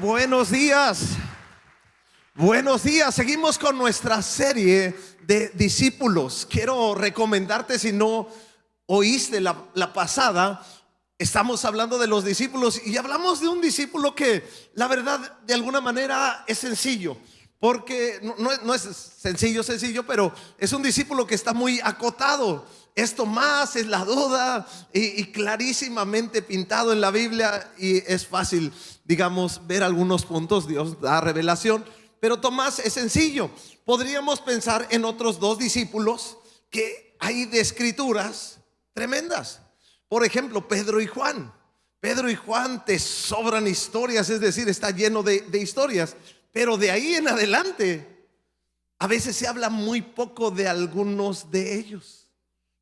Buenos días. Buenos días. Seguimos con nuestra serie de discípulos. Quiero recomendarte, si no oíste la pasada, estamos hablando de los discípulos y hablamos de un discípulo que la verdad de alguna manera es sencillo. Porque no es sencillo, pero es un discípulo que está muy acotado. Es Tomás, es la duda y clarísimamente pintado en la Biblia, y es fácil, digamos, ver algunos puntos. Dios da revelación, pero Tomás es sencillo. Podríamos pensar en otros dos discípulos que hay de escrituras tremendas. Por ejemplo, Pedro y Juan. Pedro y Juan te sobran historias, es decir, está lleno de historias. Pero de ahí en adelante, a veces se habla muy poco de algunos de ellos,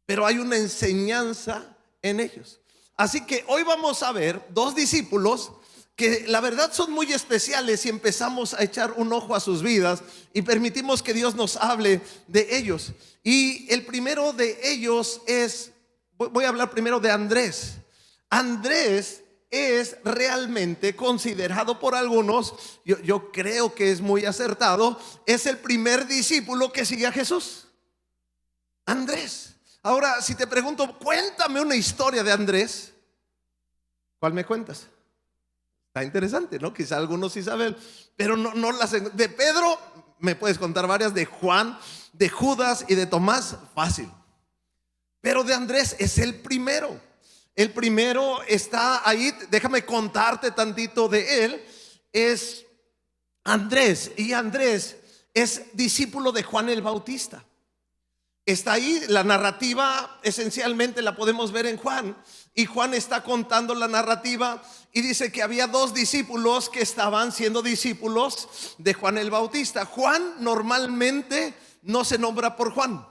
pero hay una enseñanza en ellos. Así que hoy vamos a ver dos discípulos que la verdad son muy especiales, si empezamos a echar un ojo a sus vidas y permitimos que Dios nos hable de ellos. Y el primero de ellos voy a hablar primero de Andrés. Andrés es realmente considerado por algunos, yo creo que es muy acertado, es el primer discípulo que sigue a Jesús. Andrés. Ahora, si te pregunto, cuéntame una historia de Andrés, ¿cuál me cuentas? Está interesante, ¿no? Quizá algunos sí saben, pero no las. De Pedro me puedes contar varias, de Juan, de Judas y de Tomás, fácil. Pero de Andrés es el primero. El primero está ahí, déjame contarte tantito de él. Es Andrés, y Andrés es discípulo de Juan el Bautista. Está ahí, la narrativa esencialmente la podemos ver en Juan. Y Juan está contando la narrativa y dice que había dos discípulos que estaban siendo discípulos de Juan el Bautista. Juan normalmente no se nombra por Juan.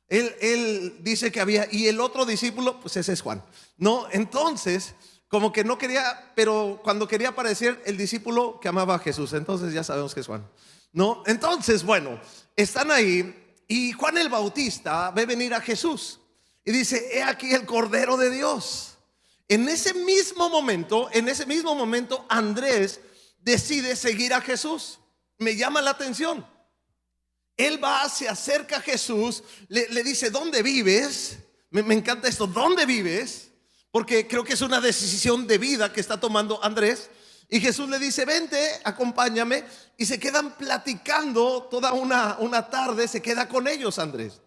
Él dice que había, y el otro discípulo, pues ese es Juan. No, entonces, como que no quería, pero cuando quería aparecer el discípulo que amaba a Jesús, entonces ya sabemos que es Juan. No, entonces, bueno, están ahí y Juan el Bautista ve venir a Jesús y dice: he aquí el Cordero de Dios. En ese mismo momento, Andrés decide seguir a Jesús. Me llama la atención. Él va, se acerca a Jesús, le dice: ¿dónde vives? Me encanta esto, ¿dónde vives? Porque creo que es una decisión de vida que está tomando Andrés. Y Jesús le dice: vente, acompáñame. Y se quedan platicando toda una tarde, se queda con ellos Andrés.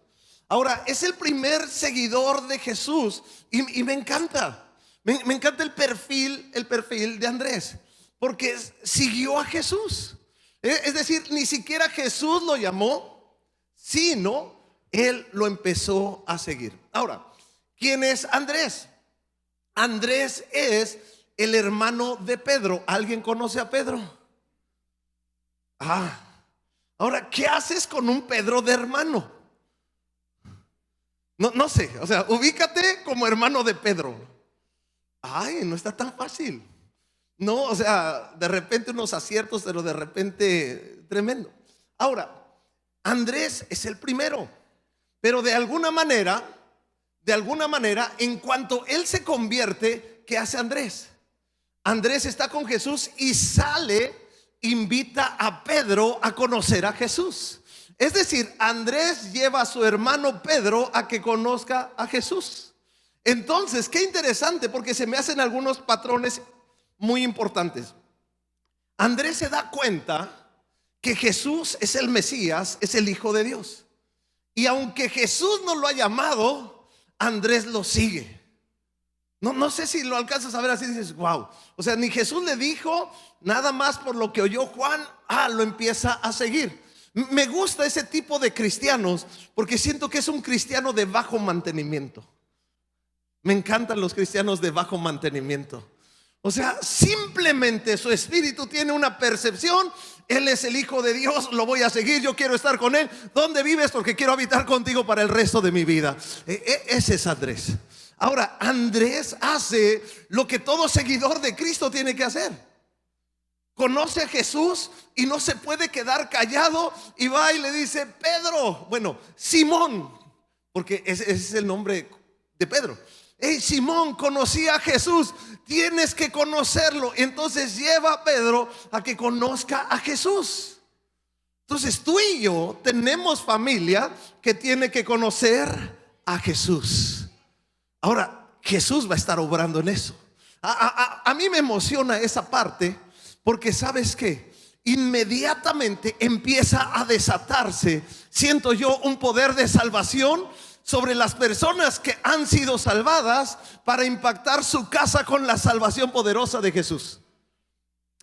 Ahora, es el primer seguidor de Jesús y me encanta. Me encanta el perfil de Andrés, porque siguió a Jesús. Es decir, ni siquiera Jesús lo llamó, sino él lo empezó a seguir. Ahora, ¿quién es Andrés? Andrés es el hermano de Pedro. ¿Alguien conoce a Pedro? Ahora, ¿qué haces con un Pedro de hermano? No sé, o sea, ubícate como hermano de Pedro. No está tan fácil. No, o sea, de repente unos aciertos, pero de repente tremendo. Ahora, Andrés es el primero, pero de alguna manera, en cuanto él se convierte, ¿qué hace Andrés? Andrés está con Jesús y sale, invita a Pedro a conocer a Jesús. Es decir, Andrés lleva a su hermano Pedro a que conozca a Jesús. Entonces, qué interesante, porque se me hacen algunos patrones muy importantes. Andrés se da cuenta que Jesús es el Mesías, es el Hijo de Dios. Y aunque Jesús no lo ha llamado, Andrés lo sigue. No sé si lo alcanzas a ver así, dices: wow. O sea, ni Jesús le dijo, nada más por lo que oyó Juan, lo empieza a seguir. Me gusta ese tipo de cristianos, porque siento que es un cristiano de bajo mantenimiento. Me encantan los cristianos de bajo mantenimiento. O sea, simplemente su espíritu tiene una percepción: Él es el Hijo de Dios, lo voy a seguir, yo quiero estar con Él. ¿Dónde vives? Porque quiero habitar contigo para el resto de mi vida. Ese es Andrés. Ahora, Andrés hace lo que todo seguidor de Cristo tiene que hacer. Conoce a Jesús y no se puede quedar callado, y va y le dice: Pedro, bueno, Simón, porque ese es el nombre de Pedro. hey, Simón, conocí a Jesús, tienes que conocerlo. Entonces lleva a Pedro a que conozca a Jesús. Entonces tú y yo tenemos familia que tiene que conocer a Jesús. Ahora, Jesús va a estar obrando en eso. A mí me emociona esa parte, porque ¿sabes qué? Inmediatamente empieza a desatarse, siento yo, un poder de salvación sobre las personas que han sido salvadas, para impactar su casa con la salvación poderosa de Jesús.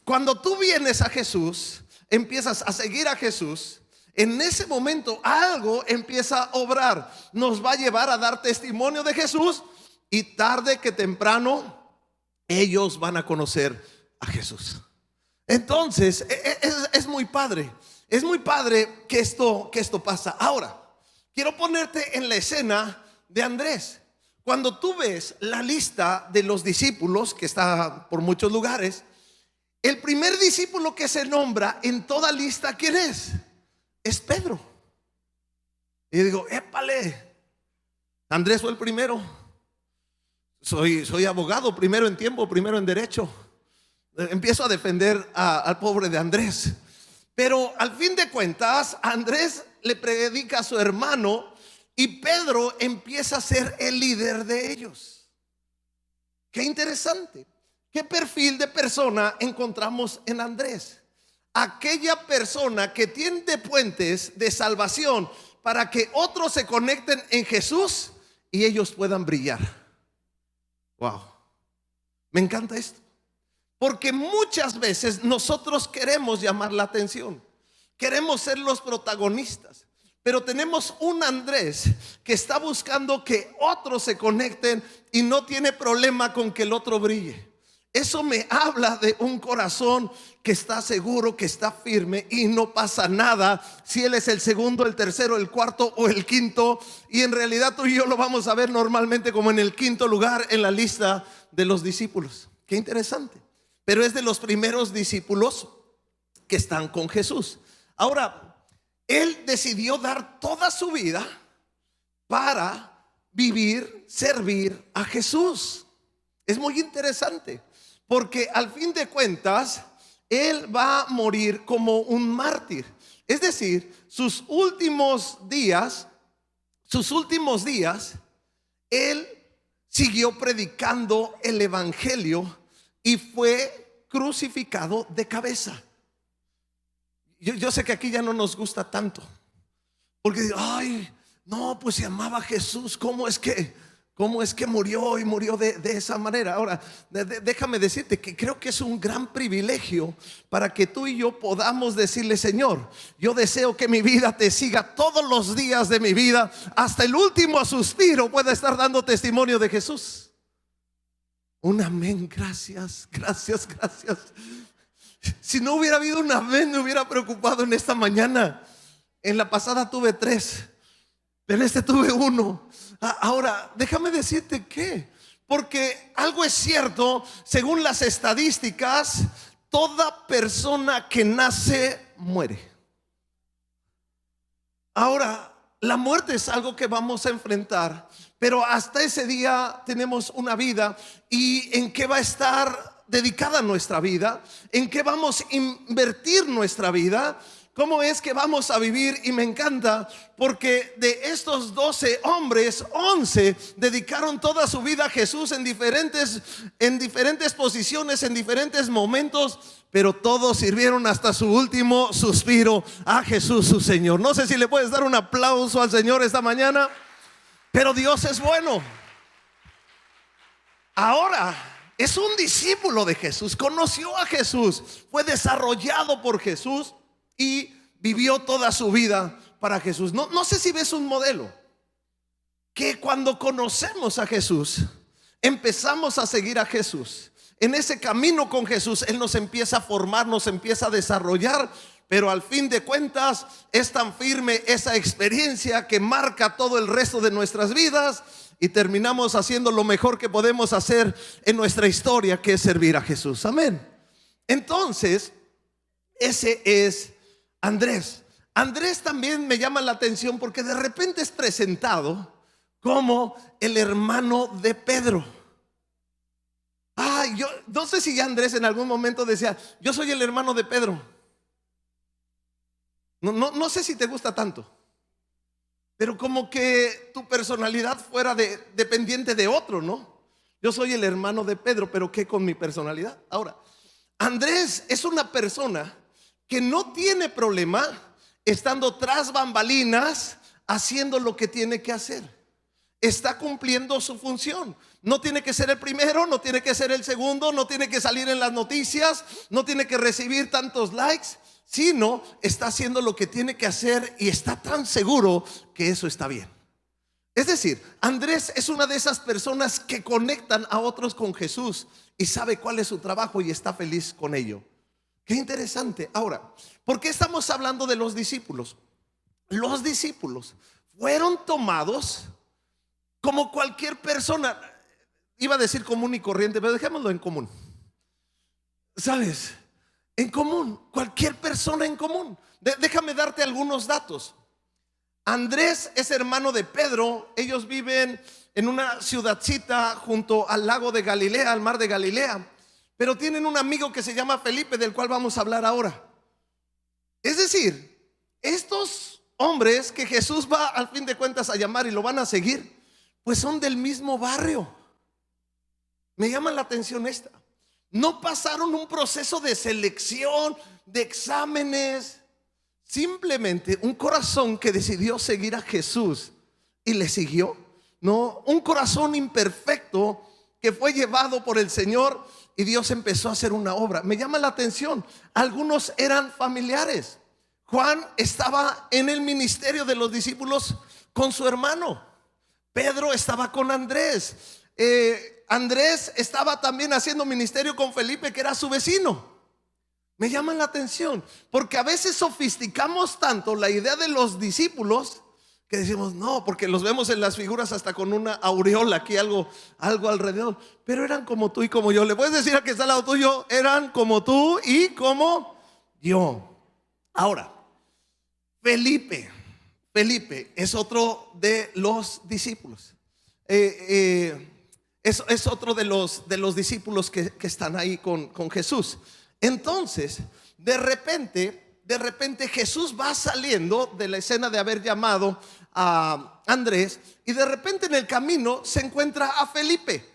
Cuando tú vienes a Jesús, empiezas a seguir a Jesús, en ese momento algo empieza a obrar. Nos va a llevar a dar testimonio de Jesús, y tarde que temprano ellos van a conocer a Jesús. Entonces es muy padre. Es muy padre que esto pasa. Ahora, quiero ponerte en la escena de Andrés. Cuando tú ves la lista de los discípulos, que está por muchos lugares, el primer discípulo que se nombra en toda lista, ¿quién es? Es Pedro. Y digo, épale, Andrés fue el primero. Soy abogado, primero en tiempo, primero en derecho. Empiezo a defender al pobre de Andrés. Pero al fin de cuentas, Andrés le predica a su hermano, y Pedro empieza a ser el líder de ellos. Qué interesante. ¿Qué perfil de persona encontramos en Andrés? Aquella persona que tiende puentes de salvación para que otros se conecten en Jesús y ellos puedan brillar. Wow, me encanta esto, porque muchas veces nosotros queremos llamar la atención, queremos ser los protagonistas, pero tenemos un Andrés que está buscando que otros se conecten y no tiene problema con que el otro brille. Eso me habla de un corazón que está seguro, que está firme, y no pasa nada si él es el segundo, el tercero, el cuarto o el quinto. Y en realidad tú y yo lo vamos a ver normalmente como en el quinto lugar en la lista de los discípulos. Qué interesante. Pero es de los primeros discípulos que están con Jesús. Ahora, él decidió dar toda su vida para vivir, servir a Jesús. Es muy interesante, porque al fin de cuentas él va a morir como un mártir. Es decir, sus últimos días, él siguió predicando el evangelio y fue crucificado de cabeza. Yo sé que aquí ya no nos gusta tanto, porque ay, no, pues se amaba a Jesús, ¿cómo es que murió, y murió de esa manera? Ahora, déjame decirte que creo que es un gran privilegio para que tú y yo podamos decirle: Señor, yo deseo que mi vida te siga todos los días de mi vida, hasta el último suspiro pueda estar dando testimonio de Jesús. Un amén, gracias. Si no hubiera habido un amén, me hubiera preocupado en esta mañana. En la pasada tuve 3, pero tuve 1. Ahora, déjame decirte que, porque algo es cierto, según las estadísticas, toda persona que nace muere. Ahora, la muerte es algo que vamos a enfrentar, pero hasta ese día tenemos una vida. ¿Y en qué va a estar dedicada nuestra vida? ¿En qué vamos a invertir nuestra vida? ¿Cómo es que vamos a vivir? Y me encanta, porque de estos 12 hombres, 11 dedicaron toda su vida a Jesús en diferentes posiciones, en diferentes momentos, pero todos sirvieron hasta su último suspiro a Jesús, su Señor. No sé si le puedes dar un aplauso al Señor esta mañana, pero Dios es bueno. Ahora, es un discípulo de Jesús, conoció a Jesús, fue desarrollado por Jesús y vivió toda su vida para Jesús. No sé si ves un modelo, que cuando conocemos a Jesús, empezamos a seguir a Jesús. En ese camino con Jesús, Él nos empieza a formar, nos empieza a desarrollar. Pero al fin de cuentas es tan firme esa experiencia que marca todo el resto de nuestras vidas, y terminamos haciendo lo mejor que podemos hacer en nuestra historia, que es servir a Jesús. Amén. Entonces, ese es Andrés. Andrés también me llama la atención porque de repente es presentado como el hermano de Pedro. Yo no sé si ya Andrés en algún momento decía: yo soy el hermano de Pedro. No sé si te gusta tanto, pero como que tu personalidad fuera dependiente de otro, ¿no? Yo soy el hermano de Pedro, pero ¿qué con mi personalidad? Ahora, Andrés es una persona que no tiene problema estando tras bambalinas haciendo lo que tiene que hacer. Está cumpliendo su función. No tiene que ser el primero, no tiene que ser el segundo, no tiene que salir en las noticias, no tiene que recibir tantos likes, sino está haciendo lo que tiene que hacer y está tan seguro que eso está bien. Es decir, Andrés es una de esas personas que conectan a otros con Jesús y sabe cuál es su trabajo y está feliz con ello. Qué interesante. Ahora, ¿por qué estamos hablando de los discípulos? Los discípulos fueron tomados como cualquier persona. Iba a decir común y corriente, pero dejémoslo en común. ¿Sabes? En común, cualquier persona en común. Déjame darte algunos datos. Andrés es hermano de Pedro. Ellos viven en una ciudadcita junto al lago de Galilea, al mar de Galilea. Pero tienen un amigo que se llama Felipe, del cual vamos a hablar ahora. Es decir, estos hombres que Jesús va al fin de cuentas a llamar y lo van a seguir, pues son del mismo barrio. Me llama la atención esta. No pasaron un proceso de selección, de exámenes. Simplemente un corazón que decidió seguir a Jesús y le siguió. No, un corazón imperfecto que fue llevado por el Señor y Dios empezó a hacer una obra. Me llama la atención. Algunos eran familiares. Juan estaba en el ministerio de los discípulos con su hermano. Pedro estaba con Andrés. Andrés estaba también haciendo ministerio con Felipe, que era su vecino. Me llama la atención porque a veces sofisticamos tanto la idea de los discípulos que decimos no, porque los vemos en las figuras hasta con una aureola aquí, algo alrededor. Pero eran como tú y como yo. Le puedes decir a que está al lado tuyo: eran como tú y como yo. Ahora, Felipe es otro de los discípulos. Es otro de los discípulos que están ahí con Jesús. Entonces, de repente Jesús va saliendo de la escena de haber llamado a Andrés y de repente en el camino se encuentra a Felipe.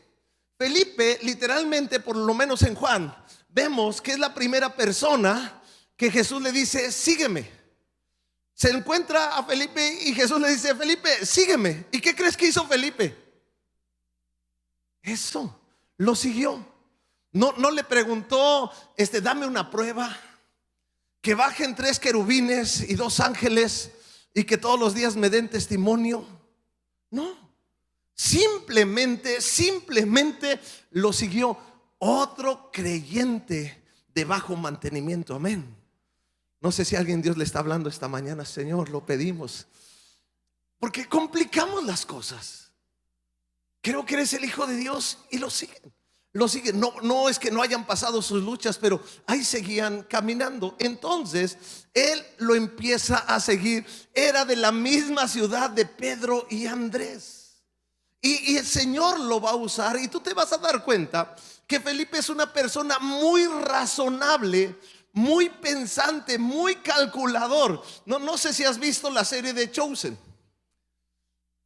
Felipe, literalmente, por lo menos en Juan, vemos que es la primera persona que Jesús le dice: sígueme. Se encuentra a Felipe y Jesús le dice: Felipe, sígueme. ¿Y qué crees que hizo Felipe? Eso, lo siguió. No le preguntó: dame una prueba, que bajen 3 querubines y 2 ángeles y que todos los días me den testimonio. No, simplemente lo siguió. Otro creyente de bajo mantenimiento. Amén. No sé si a alguien Dios le está hablando esta mañana. Señor, lo pedimos, porque complicamos las cosas. Creo que eres el Hijo de Dios y lo siguen. No es que no hayan pasado sus luchas, pero ahí seguían caminando. Entonces él lo empieza a seguir. Era de la misma ciudad de Pedro y Andrés, y el Señor lo va a usar. Y tú te vas a dar cuenta que Felipe es una persona muy razonable, muy pensante, muy calculador. No sé si has visto la serie de Chosen.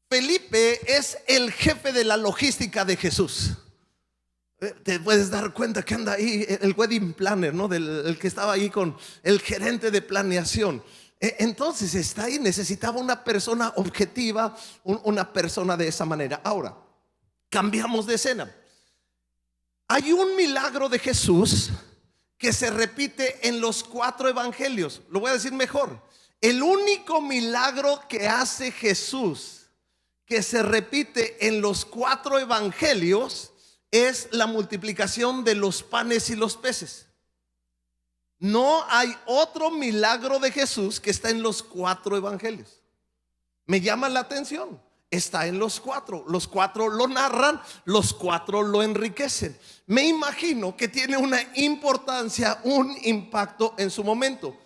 Felipe es el jefe de la logística de Jesús. Te puedes dar cuenta que anda ahí el wedding planner, ¿no? El que estaba ahí con el gerente de planeación. Entonces está ahí. Necesitaba una persona objetiva, una persona de esa manera. Ahora, cambiamos de escena. Hay un milagro de Jesús que se repite en los 4 evangelios. Lo voy a decir mejor. El único milagro que hace Jesús que se repite en los 4 evangelios es la multiplicación de los panes y los peces. No hay otro milagro de Jesús que está en los 4 evangelios. Me llama la atención. Está en los 4. Los 4 lo narran, los 4 lo enriquecen. Me imagino que tiene una importancia, un impacto en su momento.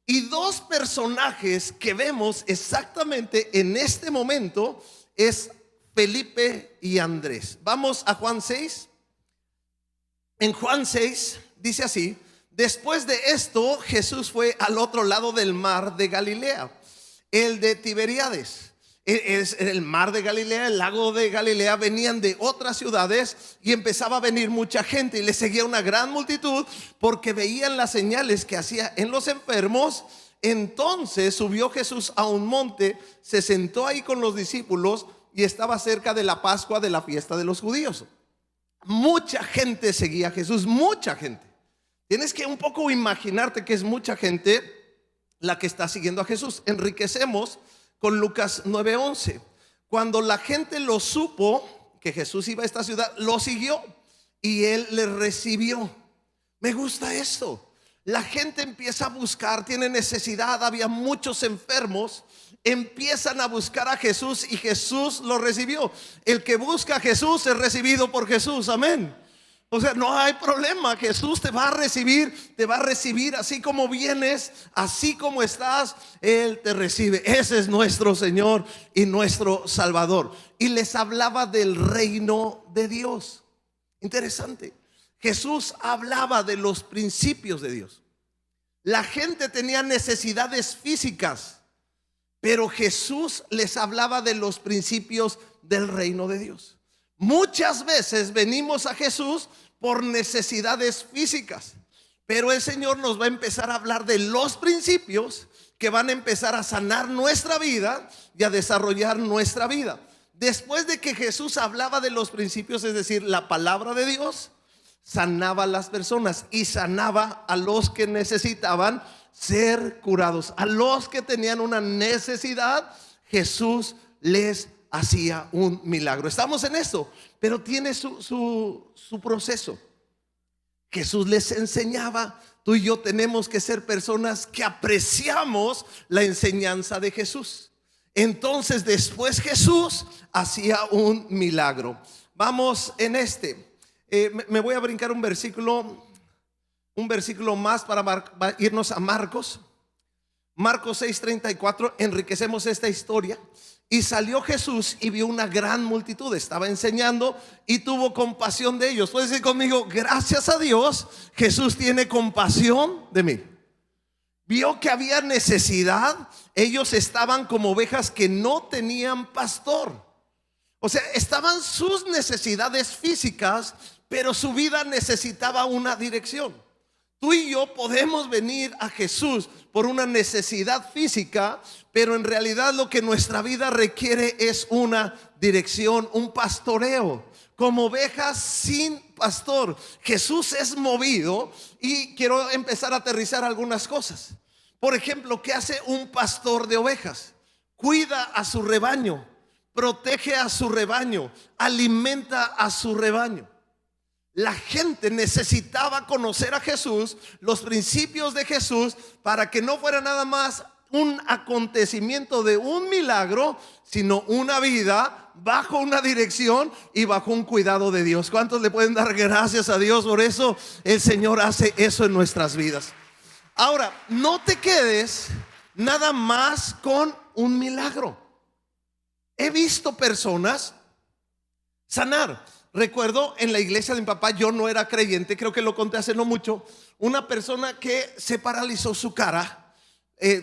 Y 2 personajes que vemos exactamente en este momento es Felipe y Andrés. Vamos a Juan 6. En Juan 6 dice así: después de esto, Jesús fue al otro lado del mar de Galilea, el de Tiberíades. Es el mar de Galilea, el lago de Galilea. Venían de otras ciudades y empezaba a venir mucha gente y le seguía una gran multitud porque veían las señales que hacía en los enfermos. Entonces subió Jesús a un monte, se sentó ahí con los discípulos y estaba cerca de la Pascua, de la fiesta de los judíos. Mucha gente seguía a Jesús, mucha gente. Tienes que un poco imaginarte que es mucha gente la que está siguiendo a Jesús. Enriquecemos con Lucas 9:11. Cuando la gente lo supo que Jesús iba a esta ciudad, lo siguió y él le recibió. Me gusta esto. La gente empieza a buscar, tiene necesidad, había muchos enfermos, empiezan a buscar a Jesús y Jesús lo recibió. El que busca a Jesús es recibido por Jesús, amén. O sea, no hay problema, Jesús te va a recibir así como vienes, así como estás, Él te recibe. Ese es nuestro Señor y nuestro Salvador. Y les hablaba del reino de Dios. Interesante. Jesús hablaba de los principios de Dios. La gente tenía necesidades físicas, pero Jesús les hablaba de los principios del reino de Dios. Muchas veces venimos a Jesús por necesidades físicas, pero el Señor nos va a empezar a hablar de los principios que van a empezar a sanar nuestra vida y a desarrollar nuestra vida. Después de que Jesús hablaba de los principios, es decir, la palabra de Dios, sanaba a las personas y sanaba a los que necesitaban ser curados. A los que tenían una necesidad, Jesús les hacía un milagro. Estamos en esto, pero tiene su proceso. Jesús les enseñaba. Tú y yo tenemos que ser personas que apreciamos la enseñanza de Jesús. Entonces después Jesús hacía un milagro. Vamos en me voy a brincar un versículo más para irnos a Marcos 6:34. Enriquecemos esta historia. Y salió Jesús y vio una gran multitud, estaba enseñando y tuvo compasión de ellos. Puedes decir conmigo: gracias a Dios, Jesús tiene compasión de mí. Vio que había necesidad. Ellos estaban como ovejas que no tenían pastor. O sea, estaban sus necesidades físicas, pero su vida necesitaba una dirección. Tú y yo podemos venir a Jesús por una necesidad física, pero en realidad lo que nuestra vida requiere es una dirección, un pastoreo. Como ovejas sin pastor, Jesús es movido. Y quiero empezar a aterrizar algunas cosas. Por ejemplo, ¿qué hace un pastor de ovejas? Cuida a su rebaño, protege a su rebaño, alimenta a su rebaño. La gente necesitaba conocer a Jesús, los principios de Jesús, para que no fuera nada más un acontecimiento de un milagro, sino una vida bajo una dirección y bajo un cuidado de Dios. ¿Cuántos le pueden dar gracias a Dios por eso? El Señor hace eso en nuestras vidas. Ahora, no te quedes nada más con un milagro. He visto personas sanar. Recuerdo en la iglesia de mi papá, yo no era creyente, creo que lo conté hace no mucho, una persona que se paralizó su cara,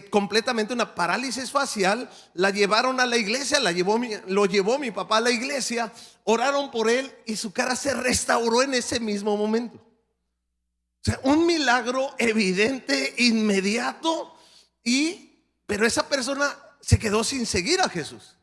completamente una parálisis facial. La llevaron a la iglesia, lo llevó mi papá a la iglesia, oraron por él y su cara se restauró en ese mismo momento. O sea, un milagro evidente, inmediato, pero esa persona se quedó sin seguir a Jesús.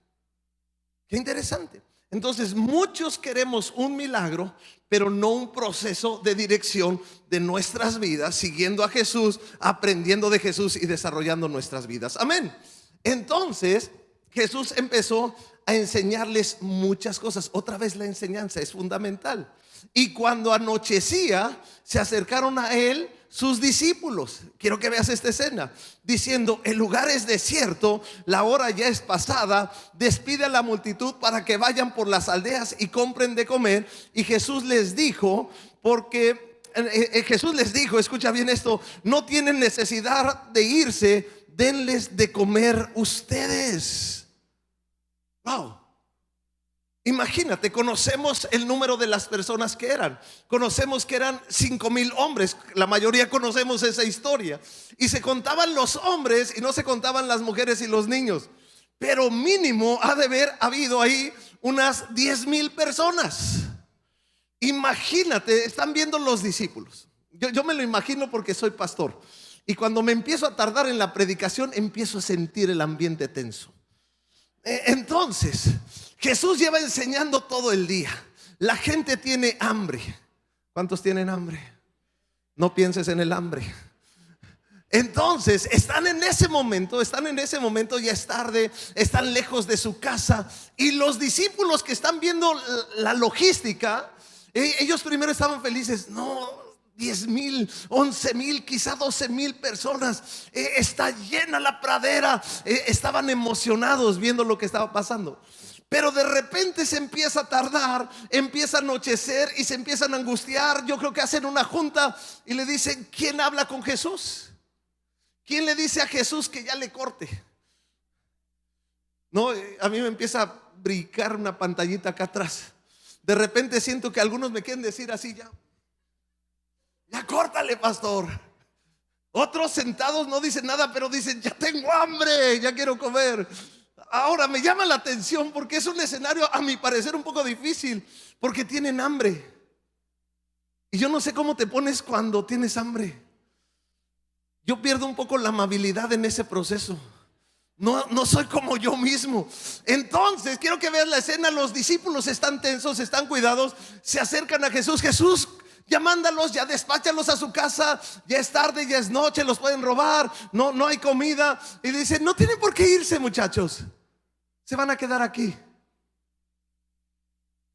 Qué interesante. Entonces muchos queremos un milagro, pero no un proceso de dirección de nuestras vidas, siguiendo a Jesús, aprendiendo de Jesús y desarrollando nuestras vidas. Amén. Entonces Jesús empezó a enseñarles muchas cosas. Otra vez la enseñanza es fundamental. Y cuando anochecía, se acercaron a él sus discípulos. Quiero que veas esta escena, diciendo: el lugar es desierto, la hora ya es pasada, despide a la multitud para que vayan por las aldeas y compren de comer. Y Jesús les dijo, escucha bien esto: no tienen necesidad de irse, denles de comer ustedes. Wow. Imagínate, conocemos el número de las personas que eran. Conocemos que eran 5,000 hombres. La mayoría conocemos esa historia. Y se contaban los hombres y no se contaban las mujeres y los niños. Pero mínimo ha de haber habido ahí unas 10,000 personas. Imagínate, están viendo los discípulos. Yo me lo imagino porque soy pastor. Y cuando me empiezo a tardar en la predicación, empiezo a sentir el ambiente tenso. Entonces, Jesús lleva enseñando todo el día. La gente tiene hambre. ¿Cuántos tienen hambre? No pienses en el hambre. Entonces, están en ese momento, ya es tarde, están lejos de su casa. Y los discípulos que están viendo la logística, ellos primero estaban felices. No, 10,000, 11,000, quizá 12,000 personas. Está llena la pradera. Estaban emocionados viendo lo que estaba pasando. Pero de repente se empieza a tardar, empieza a anochecer y se empiezan a angustiar. Yo creo que hacen una junta y le dicen: ¿quién habla con Jesús? ¿Quién le dice a Jesús que ya le corte? No, a mí me empieza a brincar una pantallita acá atrás. De repente siento que algunos me quieren decir así: ya córtale, pastor. Otros sentados no dicen nada, pero dicen: ya tengo hambre, ya quiero comer. Ahora me llama la atención porque es un escenario, a mi parecer, un poco difícil, porque tienen hambre. Y yo no sé cómo te pones cuando tienes hambre. Yo pierdo un poco la amabilidad en ese proceso. No soy como yo mismo. Entonces quiero que veas la escena. Los discípulos están tensos, están cuidados. Se acercan a Jesús. Jesús, ya mándalos, ya despáchalos a su casa. Ya es tarde, ya es noche, los pueden robar. No hay comida. Y dice: no tienen por qué irse, muchachos, se van a quedar aquí.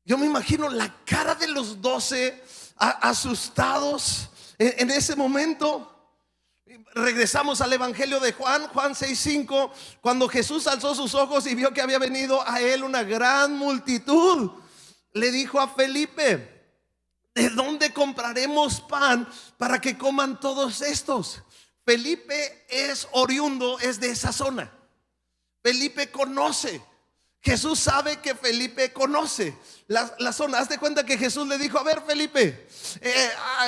Yo me imagino la cara de los 12 asustados en ese momento. Regresamos al Evangelio de Juan 6:5. Cuando Jesús alzó sus ojos y vio que había venido a él una gran multitud, le dijo a Felipe: ¿de dónde compraremos pan para que coman todos estos? Felipe es oriundo, es de esa zona. Felipe conoce. Jesús sabe que Felipe conoce la zona. Haz de cuenta que Jesús le dijo: a ver, Felipe,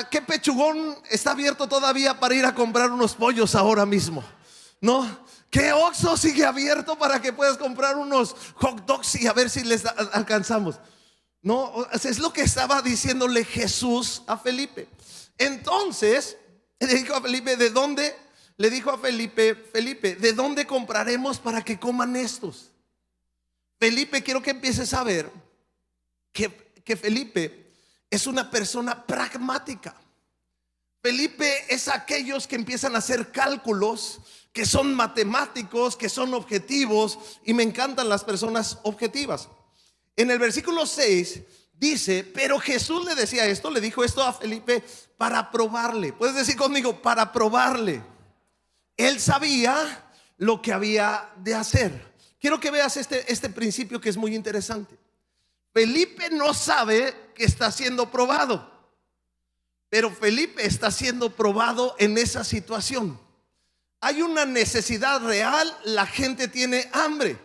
¿qué pechugón está abierto todavía para ir a comprar unos pollos ahora mismo? ¿No? ¿Qué Oxxo sigue abierto para que puedas comprar unos hot dogs y a ver si les alcanzamos? No, es lo que estaba diciéndole Jesús a Felipe. Entonces le dijo a Felipe: ¿de dónde? Le dijo a Felipe: Felipe, ¿de dónde compraremos para que coman estos? Felipe, quiero que empieces a ver que Felipe es una persona pragmática. Felipe es aquellos que empiezan a hacer cálculos, que son matemáticos, que son objetivos. Y me encantan las personas objetivas. En el versículo 6 dice: pero Jesús le decía esto, le dijo esto a Felipe para probarle. Puedes decir conmigo: para probarle. Él sabía lo que había de hacer. Quiero que veas este principio que es muy interesante. Felipe no sabe que está siendo probado, pero Felipe está siendo probado en esa situación. Hay una necesidad real, la gente tiene hambre.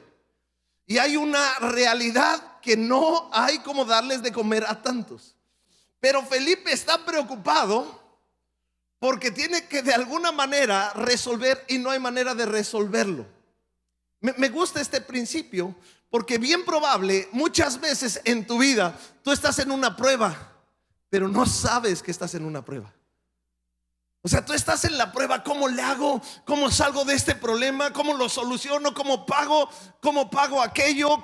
Y hay una realidad que no hay como darles de comer a tantos. Pero Felipe está preocupado porque tiene que de alguna manera resolver y no hay manera de resolverlo. Me gusta este principio porque bien probable muchas veces en tu vida tú estás en una prueba, pero no sabes que estás en una prueba. O sea, tú estás en la prueba: ¿cómo le hago? ¿Cómo salgo de este problema? ¿Cómo lo soluciono? ¿Cómo pago aquello?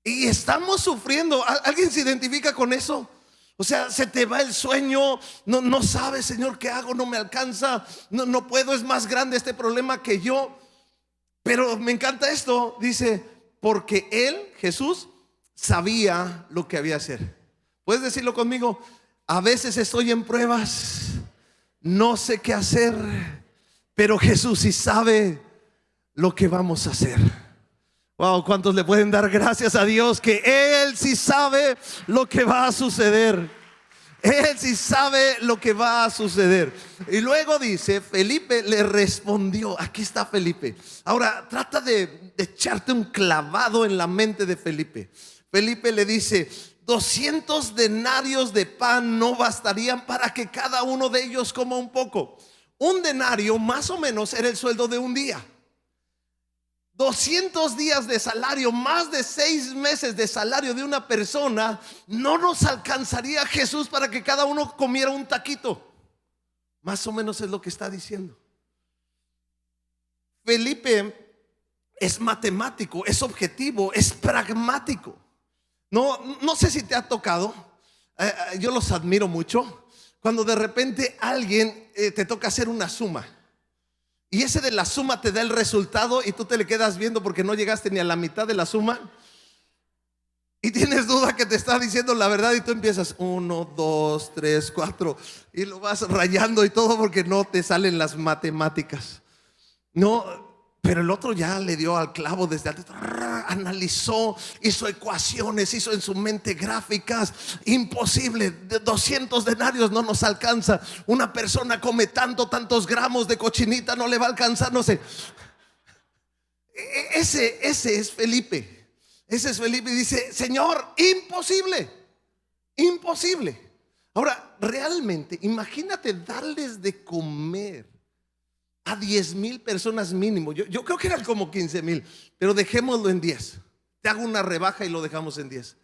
Y estamos sufriendo. ¿Alguien se identifica con eso? O sea, se te va el sueño, no sabes: Señor, ¿qué hago? No me alcanza, no puedo, es más grande este problema que yo. Pero me encanta esto, dice: porque él, Jesús, sabía lo que había de hacer. ¿Puedes decirlo conmigo? A veces estoy en pruebas, no sé qué hacer, pero Jesús sí sabe lo que vamos a hacer. Wow, ¿cuántos le pueden dar gracias a Dios que Él sí sabe lo que va a suceder? Él sí sabe lo que va a suceder. Y luego dice: Felipe le respondió. Aquí está Felipe. Ahora trata de echarte un clavado en la mente de Felipe. Felipe le dice: 200 denarios de pan no bastarían para que cada uno de ellos coma un poco. Un denario más o menos era el sueldo de un día. 200 días de salario, más de 6 meses de salario de una persona, no nos alcanzaría Jesús para que cada uno comiera un taquito. Más o menos es lo que está diciendo. Felipe es matemático, es objetivo, es pragmático. No sé si te ha tocado, yo los admiro mucho, cuando de repente alguien te toca hacer una suma. Y ese de la suma te da el resultado y tú te le quedas viendo porque no llegaste ni a la mitad de la suma. Y tienes duda que te está diciendo la verdad y tú empiezas 1, 2, 3, 4 y lo vas rayando y todo porque no te salen las matemáticas. Pero el otro ya le dio al clavo desde antes, analizó, hizo ecuaciones, hizo en su mente gráficas. Imposible, 200 denarios no nos alcanza. Una persona come tantos gramos de cochinita, no le va a alcanzar, no sé. Ese es Felipe. Ese es Felipe y dice: Señor, imposible, imposible. Ahora, realmente, imagínate darles de comer a 10,000 personas mínimo. Yo creo que eran como 15,000, pero dejémoslo en 10. Te hago una rebaja y lo dejamos en 10.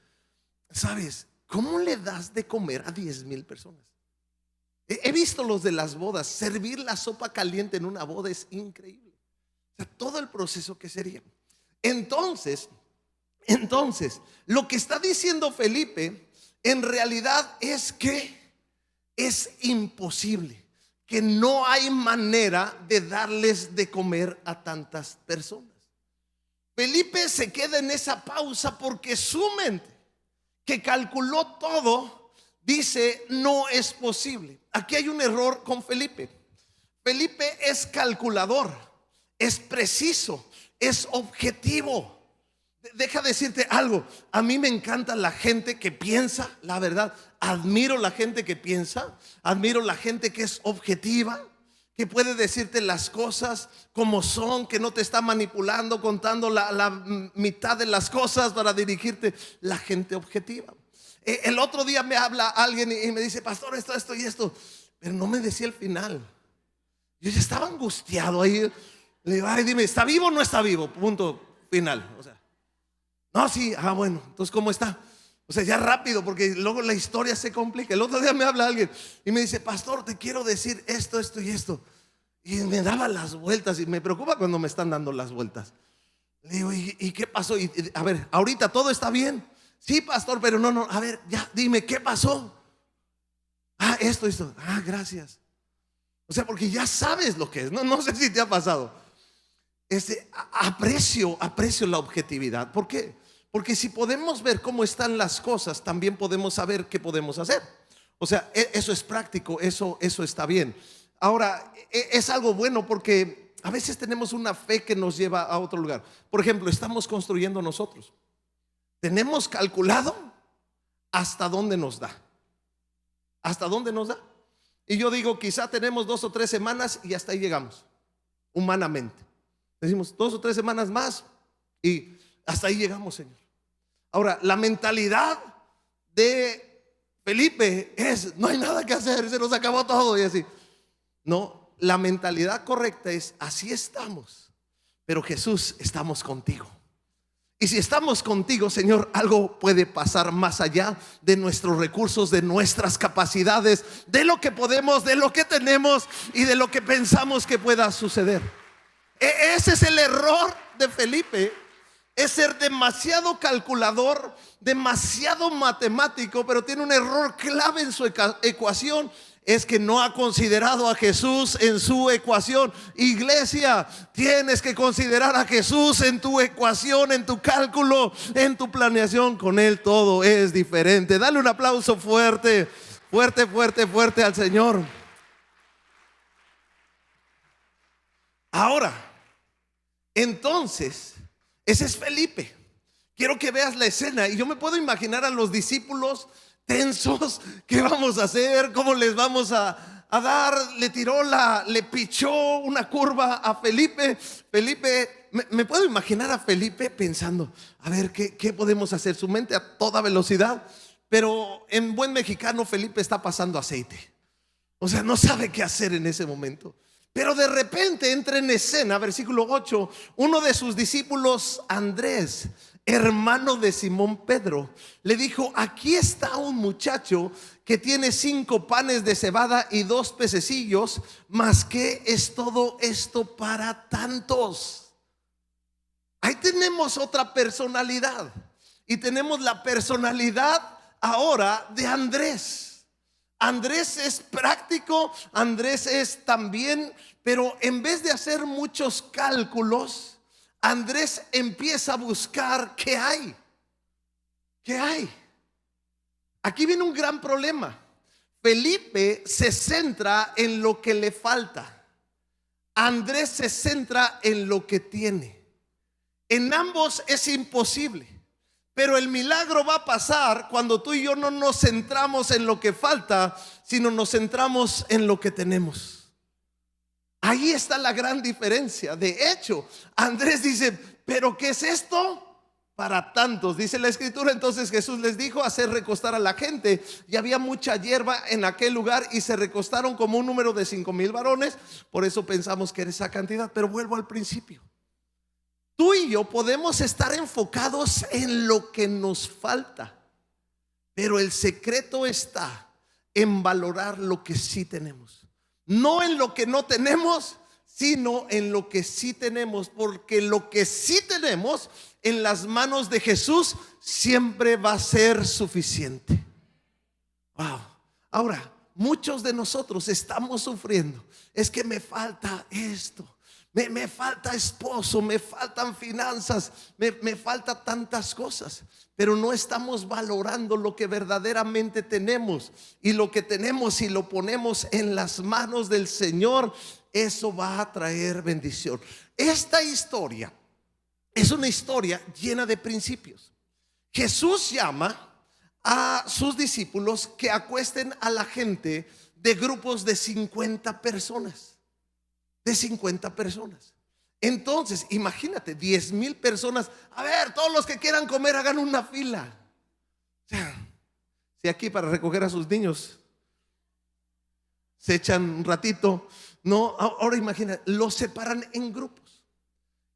¿Sabes cómo le das de comer a 10,000 personas? He visto los de las bodas. Servir la sopa caliente en una boda es increíble. O sea, todo el proceso que sería. Entonces, lo que está diciendo Felipe en realidad es que es imposible, que no hay manera de darles de comer a tantas personas. Felipe se queda en esa pausa porque su mente, que calculó todo, dice: no es posible. Aquí hay un error con Felipe. Felipe es calculador, es preciso, es objetivo. Deja decirte algo, a mí me encanta la gente que piensa, la verdad. Admiro la gente que piensa, admiro la gente que es objetiva, que puede decirte las cosas como son, que no te está manipulando, contando la mitad de las cosas para dirigirte. La gente objetiva. El otro día me habla alguien y me dice: pastor, esto y esto, pero no me decía el final. Yo ya estaba angustiado ahí. Le digo: ay, dime, ¿está vivo o no está vivo? Punto final. O sea, no, sí, bueno, entonces ¿cómo está? O sea, ya rápido, porque luego la historia se complica. El otro día me habla alguien y me dice: pastor, te quiero decir esto y esto. Y me daba las vueltas y me preocupa cuando me están dando las vueltas. Le digo: ¿y qué pasó? A ver, ahorita todo está bien. Sí, pastor, pero no, a ver, ya, dime, ¿qué pasó? Esto. Gracias. O sea, porque ya sabes lo que es. No sé si te ha pasado. Aprecio la objetividad. ¿Por qué? Porque si podemos ver cómo están las cosas, también podemos saber qué podemos hacer. O sea, eso es práctico, eso está bien. Ahora, es algo bueno porque a veces tenemos una fe que nos lleva a otro lugar. Por ejemplo, estamos construyendo nosotros. Tenemos calculado hasta dónde nos da. ¿Hasta dónde nos da? Y yo digo, quizá tenemos 2 o 3 semanas y hasta ahí llegamos, humanamente. Decimos 2 o 3 semanas más y hasta ahí llegamos, Señor. Ahora, la mentalidad de Felipe es: no hay nada que hacer, se nos acabó todo y así. No, la mentalidad correcta es: así estamos, pero Jesús, estamos contigo. Y si estamos contigo, Señor, algo puede pasar más allá de nuestros recursos, de nuestras capacidades, de lo que podemos, de lo que tenemos y de lo que pensamos que pueda suceder. Ese es el error de Felipe. Es ser demasiado calculador, demasiado matemático, pero tiene un error clave en su ecuación. Es que no ha considerado a Jesús en su ecuación. Iglesia, tienes que considerar a Jesús en tu ecuación, en tu cálculo, en tu planeación. Con Él todo es diferente. Dale un aplauso fuerte, fuerte, fuerte, fuerte al Señor. Ahora, entonces, ese es Felipe. Quiero que veas la escena. Y yo me puedo imaginar a los discípulos tensos. ¿Qué vamos a hacer? ¿Cómo les vamos a a dar, le pichó una curva a Felipe. Felipe, me puedo imaginar a Felipe pensando, a ver, ¿qué podemos hacer? Su mente a toda velocidad, pero en buen mexicano Felipe está pasando aceite. O sea, no sabe qué hacer en ese momento. Pero de repente entra en escena, versículo 8, uno de sus discípulos, Andrés, hermano de Simón Pedro, le dijo: aquí está un muchacho que tiene 5 panes de cebada y 2 pececillos, mas ¿qué es todo esto para tantos? Ahí tenemos otra personalidad, y tenemos la personalidad ahora de Andrés. Andrés es práctico, Andrés es también, pero en vez de hacer muchos cálculos, Andrés empieza a buscar qué hay. ¿Qué hay? Aquí viene un gran problema. Felipe se centra en lo que le falta. Andrés se centra en lo que tiene. En ambos es imposible. Pero el milagro va a pasar cuando tú y yo no nos centramos en lo que falta, sino nos centramos en lo que tenemos. Ahí está la gran diferencia. De hecho, Andrés dice: ¿pero qué es esto? Para tantos, dice la escritura. Entonces Jesús les dijo: hacer recostar a la gente. Y había mucha hierba en aquel lugar, y se recostaron como un número de 5,000 varones. Por eso pensamos que era esa cantidad. Pero vuelvo al principio. Tú y yo podemos estar enfocados en lo que nos falta, pero el secreto está en valorar lo que sí tenemos. No en lo que no tenemos, sino en lo que sí tenemos, porque lo que sí tenemos en las manos de Jesús siempre va a ser suficiente. Wow. Ahora, muchos de nosotros estamos sufriendo. Es que me falta esto. Me falta esposo, me faltan finanzas, me falta tantas cosas, pero no estamos valorando lo que verdaderamente tenemos. Y lo que tenemos, si lo ponemos en las manos del Señor, eso va a traer bendición. Esta historia es una historia llena de principios. Jesús llama a sus discípulos que acuesten a la gente de grupos de 50 personas. De 50 personas. Entonces, imagínate, 10,000 personas. A ver, todos los que quieran comer, hagan una fila. O sea, si aquí para recoger a sus niños se echan un ratito, no, ahora imagina, los separan en grupos.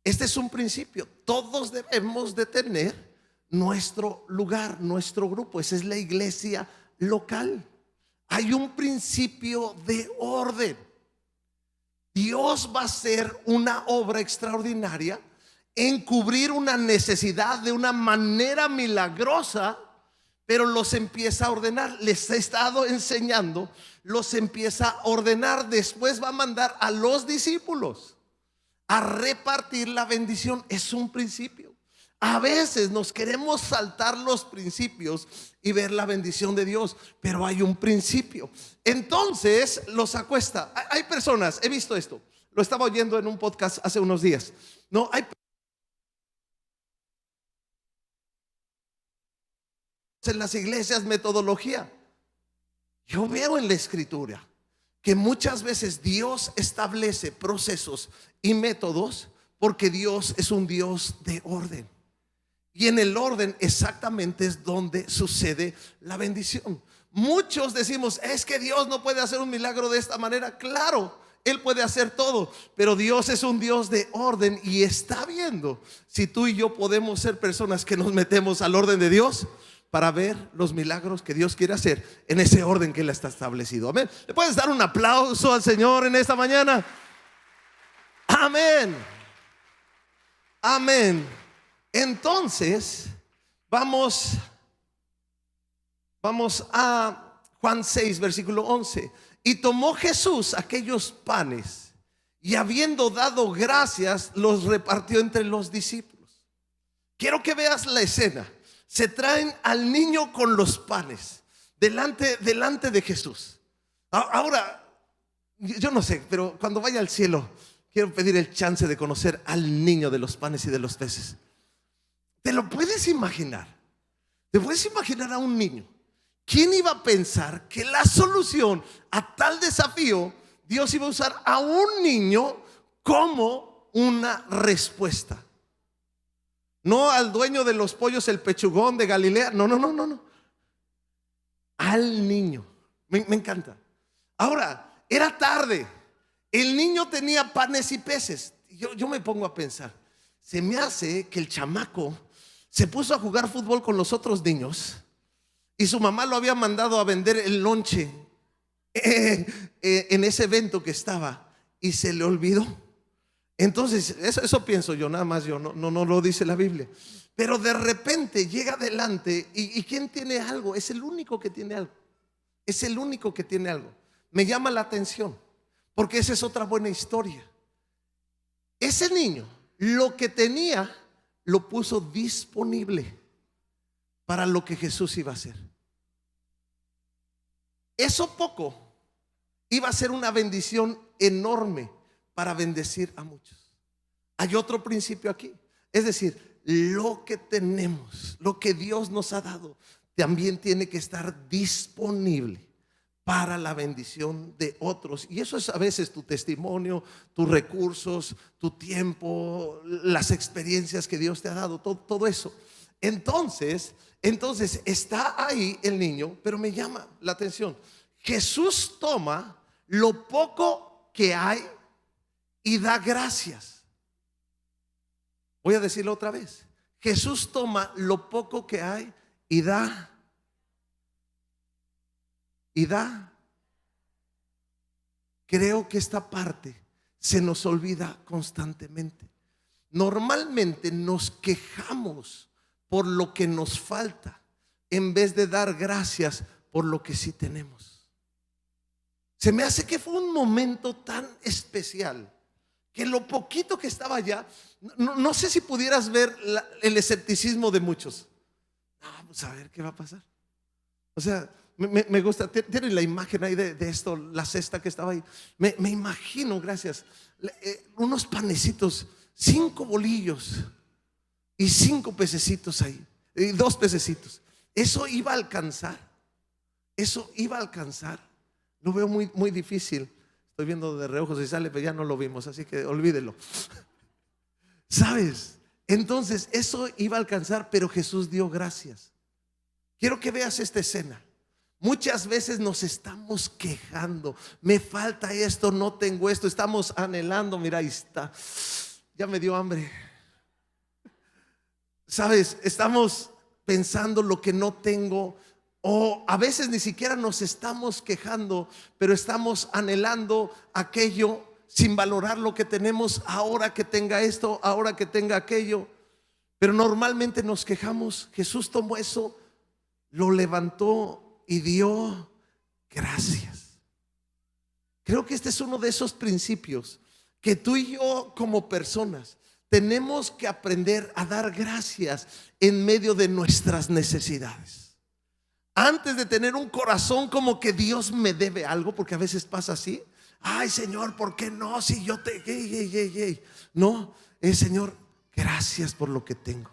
Este es un principio. Todos debemos de tener nuestro lugar, nuestro grupo. Esa es la iglesia local. Hay un principio de orden. Dios va a hacer una obra extraordinaria en cubrir una necesidad de una manera milagrosa, pero los empieza a ordenar. Les he estado enseñando, los empieza a ordenar. Después va a mandar a los discípulos a repartir la bendición. Es un principio. A veces nos queremos saltar los principios y ver la bendición de Dios, pero hay un principio. Entonces los acuesta. Hay personas, he visto esto, lo estaba oyendo en un podcast hace unos días. No, hay en las iglesias metodología. Yo veo en la escritura que muchas veces Dios establece procesos y métodos porque Dios es un Dios de orden. Y en el orden exactamente es donde sucede la bendición. Muchos decimos: es que Dios no puede hacer un milagro de esta manera. Claro, Él puede hacer todo, pero Dios es un Dios de orden y está viendo si tú y yo podemos ser personas que nos metemos al orden de Dios para ver los milagros que Dios quiere hacer en ese orden que Él está establecido. Amén. ¿Le puedes dar un aplauso al Señor en esta mañana? Amén. Amén. Entonces, vamos a Juan 6, versículo 11. Y tomó Jesús aquellos panes y, habiendo dado gracias, los repartió entre los discípulos. Quiero que veas la escena. Se traen al niño con los panes delante de Jesús. Ahora, yo no sé, pero cuando vaya al cielo, quiero pedir el chance de conocer al niño de los panes y de los peces. ¿Te lo puedes imaginar? ¿Te puedes imaginar a un niño ¿Quién iba a pensar que la solución a tal desafío, Dios iba a usar a un niño como una respuesta? No al dueño de los pollos, el pechugón de Galilea. No, no, no, no, no. Al niño. Me encanta. Ahora, era tarde. El niño tenía panes y peces. Yo me pongo a pensar, se me hace que el chamaco se puso a jugar fútbol con los otros niños y su mamá lo había mandado a vender el lonche en ese evento que estaba y se le olvidó. Entonces, eso pienso yo, nada más yo, no lo dice la Biblia. Pero de repente llega adelante y ¿quién tiene algo? Es el único que tiene algo. Es el único que tiene algo. Me llama la atención porque esa es otra buena historia. Ese niño, lo que tenía, lo puso disponible para lo que Jesús iba a hacer. Eso poco iba a ser una bendición enorme para bendecir a muchos. Hay otro principio aquí, es decir, lo que tenemos, lo que Dios nos ha dado, también tiene que estar disponible para la bendición de otros. Y eso es a veces tu testimonio, tus recursos, tu tiempo, las experiencias que Dios te ha dado, todo eso. Entonces está ahí el niño, pero me llama la atención. Jesús toma lo poco que hay y da gracias. Voy a decirlo otra vez. Jesús toma lo poco que hay y da. Creo que esta parte se nos olvida constantemente. Normalmente nos quejamos por lo que nos falta en vez de dar gracias por lo que sí tenemos. Se me hace que fue un momento tan especial que lo poquito que estaba allá, no sé si pudieras ver el escepticismo de muchos. Vamos a ver qué va a pasar. O sea, me gusta, tienen la imagen ahí de esto, la cesta que estaba ahí. Me imagino, gracias, unos panecitos, 5 bolillos y 5 pececitos ahí, y 2 pececitos. Eso iba a alcanzar. Lo veo muy, muy difícil. Estoy viendo de reojo si sale, pero ya no lo vimos, así que olvídelo. ¿Sabes? Entonces eso iba a alcanzar, pero Jesús dio gracias. Quiero que veas esta escena. Muchas veces nos estamos quejando, me falta esto, no tengo esto, estamos anhelando, mira ahí está, ya me dio hambre. ¿Sabes? Estamos pensando lo que no tengo, o a veces ni siquiera nos estamos quejando, pero estamos anhelando aquello sin valorar lo que tenemos, ahora que tenga esto, ahora que tenga aquello. Pero normalmente nos quejamos. Jesús tomó eso, lo levantó y dio gracias. Creo que este es uno de esos principios que tú y yo como personas tenemos que aprender a dar gracias en medio de nuestras necesidades. Antes de tener un corazón como que Dios me debe algo, porque a veces pasa así. Ay, Señor, ¿por qué no? Si yo te... No, Señor, gracias por lo que tengo.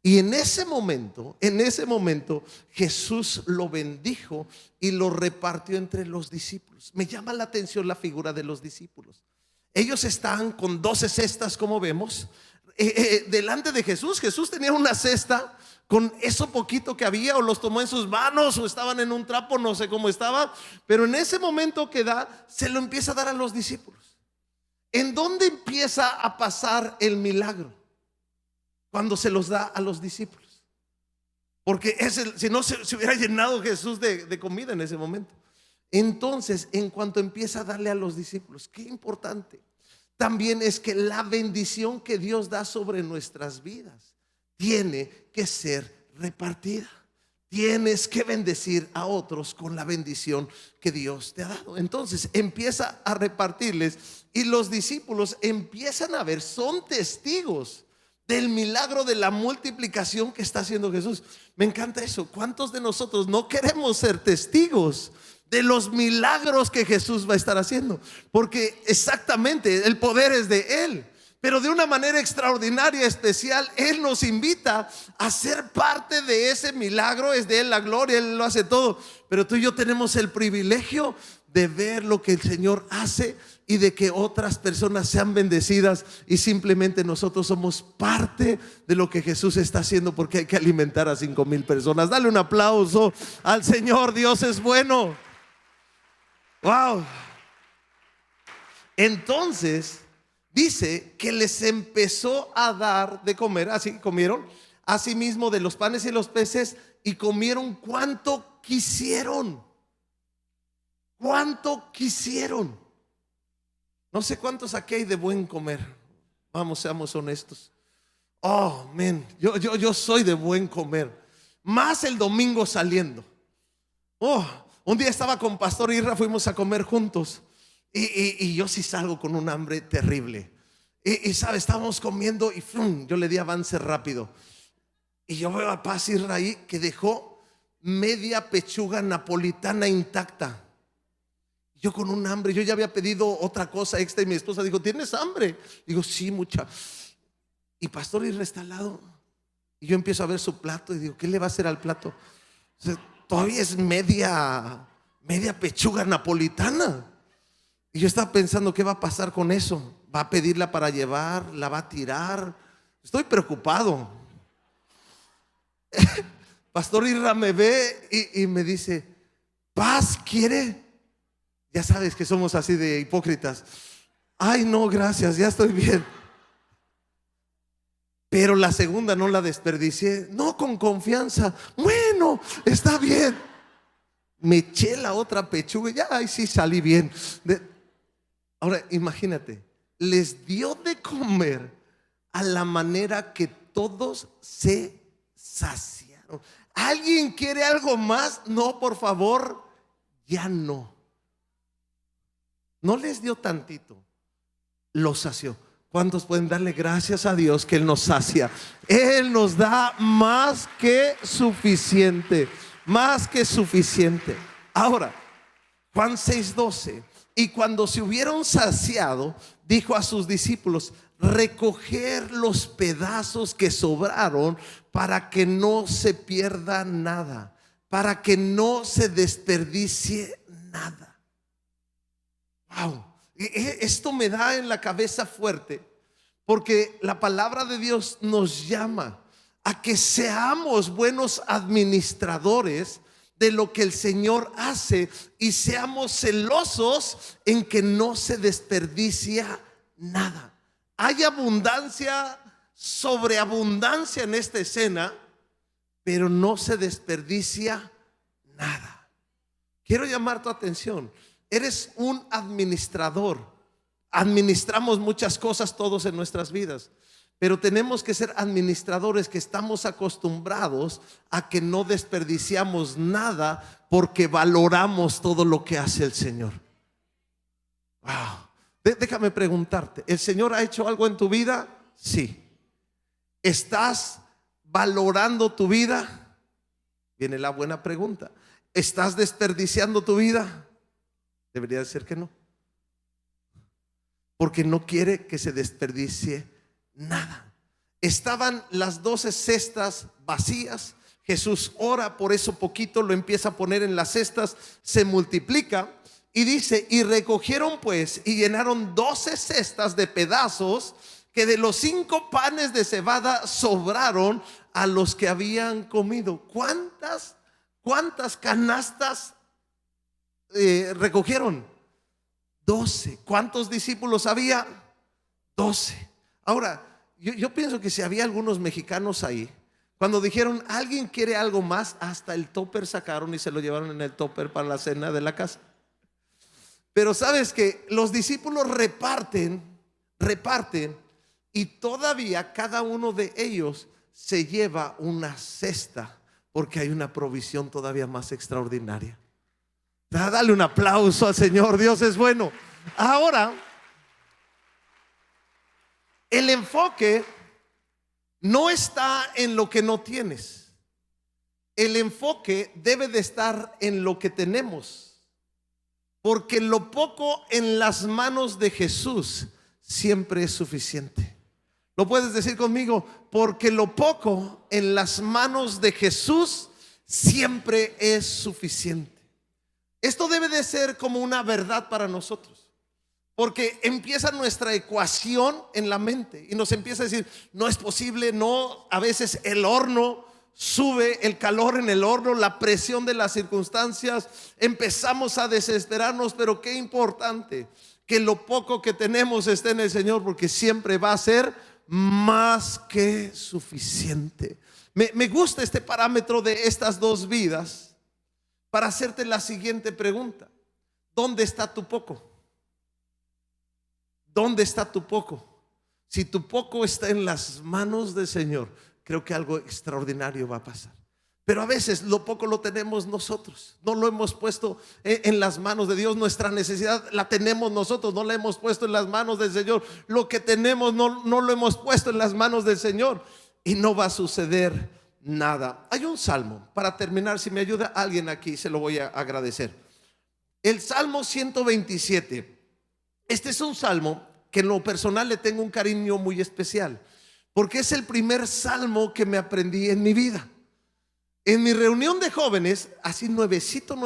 Y en ese momento Jesús lo bendijo y lo repartió entre los discípulos. Me llama la atención la figura de los discípulos. Ellos están con 12 cestas, como vemos, delante de Jesús. Jesús tenía una cesta con eso poquito que había, o los tomó en sus manos, o estaban en un trapo, no sé cómo estaba. Pero en ese momento que da, se lo empieza a dar a los discípulos. ¿En dónde empieza a pasar el milagro? Cuando se los da a los discípulos. Porque si no se hubiera llenado Jesús de comida en ese momento. Entonces, en cuanto empieza a darle a los discípulos, qué importante también es que la bendición que Dios da sobre nuestras vidas tiene que ser repartida. Tienes que bendecir a otros con la bendición que Dios te ha dado. Entonces empieza a repartirles y los discípulos empiezan a ver, son testigos del milagro de la multiplicación que está haciendo Jesús. Me encanta eso. ¿Cuántos de nosotros no queremos ser testigos de los milagros que Jesús va a estar haciendo? Porque exactamente el poder es de Él. Pero de una manera extraordinaria, especial, Él nos invita a ser parte de ese milagro. Es de Él la gloria, Él lo hace todo. Pero tú y yo tenemos el privilegio de ver lo que el Señor hace y de que otras personas sean bendecidas, y simplemente nosotros somos parte de lo que Jesús está haciendo, porque hay que alimentar a 5,000 personas. Dale un aplauso al Señor. Dios es bueno. Wow. Entonces dice que les empezó a dar de comer. Así comieron asimismo de los panes y los peces, y comieron cuanto quisieron. Cuánto quisieron. No sé cuántos aquí hay de buen comer. Vamos, seamos honestos. Oh, man, yo soy de buen comer. Más el domingo saliendo. Oh, un día estaba con Pastor Irra, fuimos a comer juntos. Y yo sí salgo con un hambre terrible. Y sabe, estábamos comiendo y yo le di avance rápido. Y yo veo a Paz Irra ahí que dejó media pechuga napolitana intacta. Yo con un hambre, yo ya había pedido otra cosa extra, y mi esposa dijo: ¿tienes hambre? Digo: sí, mucha. Y Pastor Irra está al lado, y yo empiezo a ver su plato y digo: ¿qué le va a hacer al plato? O sea, todavía es media pechuga napolitana. Y yo estaba pensando: ¿qué va a pasar con eso? ¿Va a pedirla para llevar? ¿La va a tirar? Estoy preocupado. Pastor Irra me ve y me dice: Paz, ¿quiere? Ya sabes que somos así de hipócritas. Ay, no, gracias, ya estoy bien. Pero la segunda no la desperdicié. No, con confianza. Bueno, está bien. Me eché la otra pechuga y ya, ay, sí salí bien. Ahora imagínate, les dio de comer a la manera que todos se saciaron. ¿Alguien quiere algo más? No, por favor, ya no. No les dio tantito, los sació. ¿Cuántos pueden darle gracias a Dios que Él nos sacia? Él nos da más que suficiente, más que suficiente. Ahora, Juan 6:12: y cuando se hubieron saciado, dijo a sus discípulos: recoger los pedazos que sobraron, para que no se pierda nada, para que no se desperdicie nada. Wow, esto me da en la cabeza fuerte, porque la palabra de Dios nos llama a que seamos buenos administradores de lo que el Señor hace, y seamos celosos en que no se desperdicia nada. Hay abundancia, sobreabundancia en esta escena, pero no se desperdicia nada. Quiero llamar tu atención. Eres un administrador. Administramos muchas cosas todos en nuestras vidas, pero tenemos que ser administradores que estamos acostumbrados a que no desperdiciamos nada, porque valoramos todo lo que hace el Señor. Wow. Déjame preguntarte, ¿el Señor ha hecho algo en tu vida? Sí. ¿Estás valorando tu vida? Viene la buena pregunta. ¿Estás desperdiciando tu vida? Debería de ser que no, porque no quiere que se desperdicie nada. Estaban las 12 cestas vacías. Jesús ora por eso poquito, lo empieza a poner en las cestas, se multiplica y dice: y recogieron pues y llenaron 12 cestas de pedazos que de los 5 panes de cebada sobraron a los que habían comido. ¿Cuántas canastas recogieron? 12. ¿Cuántos discípulos había? 12. Ahora, yo pienso que si había algunos mexicanos ahí, cuando dijeron: ¿alguien quiere algo más?, hasta el topper sacaron y se lo llevaron en el topper para la cena de la casa. Pero sabes que los discípulos reparten, y todavía cada uno de ellos se lleva una cesta, porque hay una provisión todavía más extraordinaria. Dale un aplauso al Señor. Dios es bueno. Ahora, el enfoque no está en lo que no tienes. El enfoque debe de estar en lo que tenemos, porque lo poco en las manos de Jesús siempre es suficiente. ¿Lo puedes decir conmigo? Porque lo poco en las manos de Jesús siempre es suficiente. Esto debe de ser como una verdad para nosotros, porque empieza nuestra ecuación en la mente y nos empieza a decir, no es posible, no, a veces el horno sube, el calor en el horno, la presión de las circunstancias, empezamos a desesperarnos, pero qué importante que lo poco que tenemos esté en el Señor, porque siempre va a ser más que suficiente. Me gusta este parámetro de estas dos vidas para hacerte la siguiente pregunta: ¿dónde está tu poco? ¿Dónde está tu poco? Si tu poco está en las manos del Señor, creo que algo extraordinario va a pasar. Pero a veces lo poco lo tenemos nosotros, no lo hemos puesto en las manos de Dios. Nuestra necesidad la tenemos nosotros, no la hemos puesto en las manos del Señor. Lo que tenemos no lo hemos puesto en las manos del Señor, y no va a suceder nada. Hay un salmo, para terminar, si me ayuda alguien aquí, se lo voy a agradecer. El Salmo 127. Este es un salmo que en lo personal le tengo un cariño muy especial, porque es el primer salmo que me aprendí en mi vida. En mi reunión de jóvenes, así nuevecito,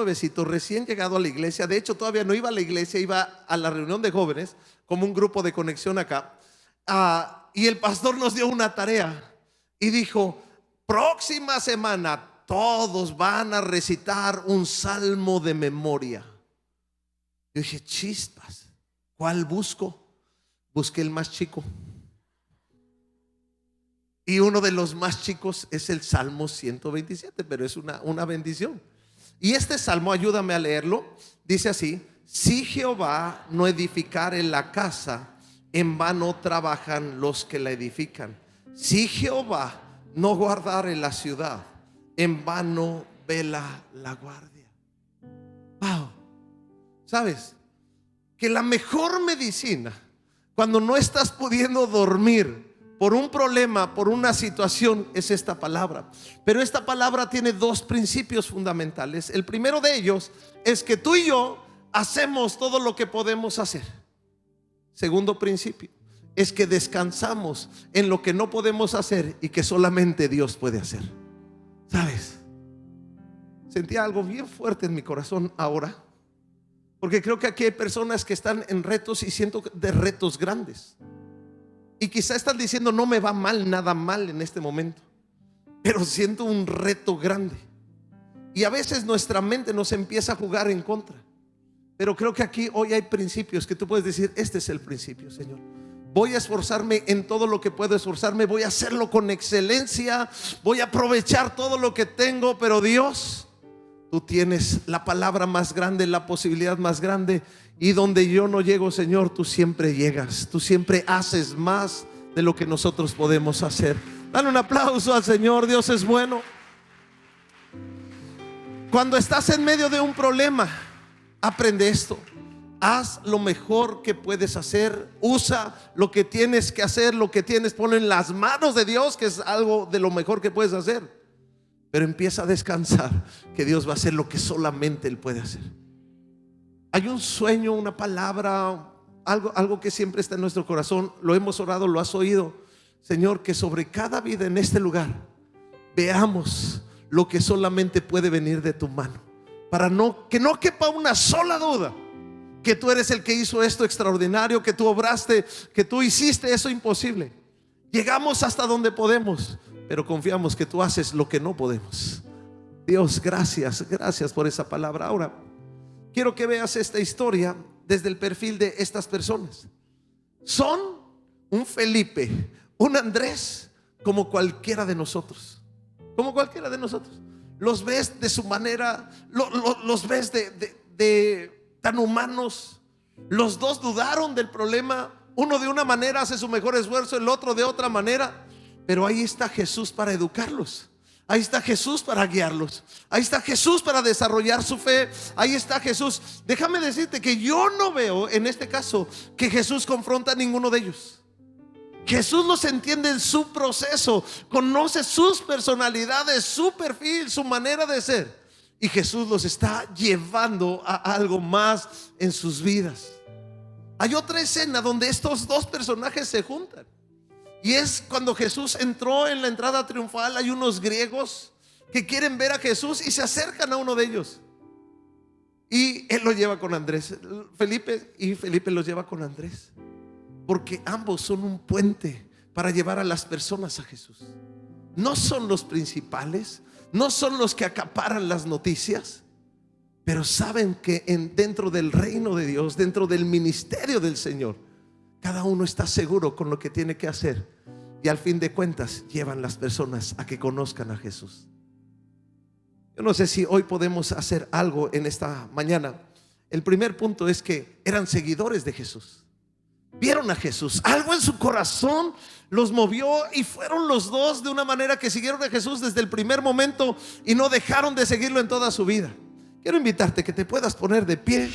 recién llegado a la iglesia. De hecho, todavía no iba a la iglesia, iba a la reunión de jóvenes como un grupo de conexión acá. Y el pastor nos dio una tarea y dijo: próxima semana todos van a recitar un salmo de memoria. Yo dije, chispas, ¿cuál busco? Busqué el más chico. Y uno de los más chicos es el Salmo 127, pero es una bendición. Y este salmo, ayúdame a leerlo, dice así: si Jehová no edificare la casa, en vano trabajan los que la edifican. Si Jehová no guardare la ciudad, en vano vela la guardia. Wow. ¿Sabes? Que la mejor medicina, cuando no estás pudiendo dormir por un problema, por una situación, es esta palabra. Pero esta palabra tiene dos principios fundamentales. El primero de ellos es que tú y yo hacemos todo lo que podemos hacer. Segundo principio es que descansamos en lo que no podemos hacer y que solamente Dios puede hacer. ¿Sabes? Sentía algo bien fuerte en mi corazón ahora, porque creo que aquí hay personas que están en retos, y siento de retos grandes. Y quizá están diciendo, no me va mal, nada mal en este momento, pero siento un reto grande. Y a veces nuestra mente nos empieza a jugar en contra. Pero creo que aquí hoy hay principios que tú puedes decir: este es el principio, Señor. Voy a esforzarme en todo lo que puedo esforzarme, voy a hacerlo con excelencia, voy a aprovechar todo lo que tengo. Pero Dios, tú tienes la palabra más grande, la posibilidad más grande. Y donde yo no llego, Señor, tú siempre llegas. Tú siempre haces más de lo que nosotros podemos hacer. Dale un aplauso al Señor. Dios es bueno. Cuando estás en medio de un problema, aprende esto: haz lo mejor que puedes hacer. Usa lo que tienes que hacer, lo que tienes, ponlo en las manos de Dios, que es algo de lo mejor que puedes hacer. Pero empieza a descansar, que Dios va a hacer lo que solamente Él puede hacer. Hay un sueño, una palabra, algo que siempre está en nuestro corazón. Lo hemos orado, lo has oído, Señor, que sobre cada vida en este lugar veamos lo que solamente puede venir de tu mano, para que no quepa una sola duda que tú eres el que hizo esto extraordinario, que tú obraste, que tú hiciste eso imposible. Llegamos hasta donde podemos, pero confiamos que tú haces lo que no podemos. Dios, gracias por esa palabra. Ahora quiero que veas esta historia desde el perfil de estas personas. Son un Felipe, un Andrés, como cualquiera de nosotros. Como cualquiera de nosotros. Los ves de su manera, los ves de tan humanos. Los dos dudaron del problema. Uno de una manera hace su mejor esfuerzo, el otro de otra manera. Pero ahí está Jesús para educarlos. Ahí está Jesús para guiarlos. Ahí está Jesús para desarrollar su fe. Ahí está Jesús. Déjame decirte que yo no veo en este caso que Jesús confronta a ninguno de ellos. Jesús los entiende en su proceso, conoce sus personalidades, su perfil, su manera de ser. Y Jesús los está llevando a algo más en sus vidas. Hay otra escena donde estos dos personajes se juntan. Y es cuando Jesús entró en la entrada triunfal. Hay unos griegos que quieren ver a Jesús y se acercan a uno de ellos. Y él lo lleva con Andrés, Felipe, y Felipe los lleva con Andrés, porque ambos son un puente para llevar a las personas a Jesús. No son los principales, no son los que acaparan las noticias, pero saben que dentro del reino de Dios, dentro del ministerio del Señor, cada uno está seguro con lo que tiene que hacer. Y al fin de cuentas llevan las personas a que conozcan a Jesús. Yo no sé si hoy podemos hacer algo en esta mañana. El primer punto es que eran seguidores de Jesús. Vieron a Jesús, algo en su corazón los movió y fueron los dos de una manera que siguieron a Jesús desde el primer momento y no dejaron de seguirlo en toda su vida. Quiero invitarte que te puedas poner de pie.